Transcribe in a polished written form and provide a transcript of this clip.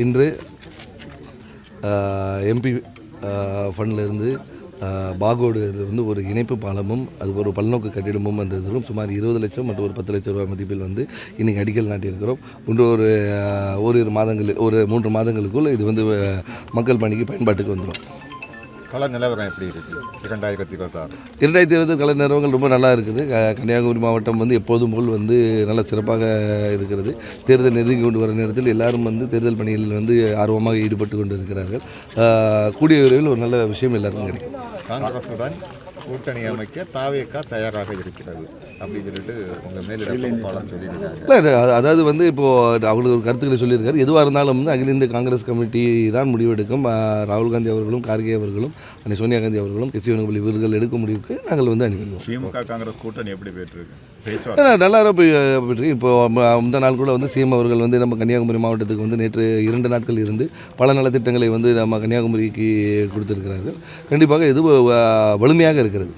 இன்று எம்பி ஃபண்டிலிருந்து பாகோடு இது வந்து ஒரு இணைப்பு பாலமும் அது ஒரு பல்நோக்கு கட்டிடமும் அந்த இதுவும் சுமார் 20 லட்சம் மற்றும் ஒரு 10 லட்சம் ரூபாய் மதிப்பில் வந்து இன்றைக்கி அடிக்கல் நாட்டியிருக்கிறோம். இன்று ஓரிரு மாதங்களில் ஒரு 3 மாதங்களுக்குள் இது வந்து மக்கள் பணிக்கு பயன்பாட்டுக்கு வந்துடும். கள நிலவரம் எப்படி இருக்குது 2026? 2020 கள நிலவரங்கள் ரொம்ப நல்லா இருக்குது. கன்னியாகுமரி மாவட்டம் வந்து எப்போதும் போல் வந்து நல்ல சிறப்பாக இருக்கிறது. தேர்தல் நெருங்கி கொண்டு வர நேரத்தில் எல்லாரும் வந்து தேர்தல் பணிகளில் வந்து ஆர்வமாக ஈடுபட்டு கொண்டு இருக்கிறார்கள். கூடிய விரைவில் ஒரு நல்ல விஷயம் எல்லாருக்கும் கிடைக்கும். காங்கிரசுடன் கூட்டணி அமைக்க தாவேகா தயாராக இருக்கிறது அப்படின்னு சொல்லிட்டு உங்கள் மேலிடம் சொல்லியிருக்காங்க. இல்லை, அதாவது வந்து இப்போது அவங்களுக்கு ஒரு கருத்துக்களை சொல்லியிருக்காரு. எதுவாக இருந்தாலும் வந்து அகில இந்திய காங்கிரஸ் கமிட்டி தான் முடிவெடுக்கும். ராகுல் காந்தி அவர்களும், கார்கே அவர்களும், அன்னை சோனியா காந்தி அவர்களும், எஸ் வேணுகோபால் இவர்கள் எடுக்கும் முடிவுக்கு நாங்கள் வந்து அனுப்பிடுவோம். திமுக காங்கிரஸ் கூட்டணி எப்படி போயிட்டுருக்கு? நல்லா போயிட்டு இப்போ இந்த நாள் கூட வந்து சிஎம் அவர்கள் வந்து நம்ம கன்னியாகுமரி மாவட்டத்துக்கு வந்து நேற்று 2 நாட்கள் இருந்து பல நலத்திட்டங்களை வந்து நம்ம கன்னியாகுமரிக்கு கொடுத்திருக்கிறார்கள். கண்டிப்பாக இது வலிமையாக இருக்கிறது.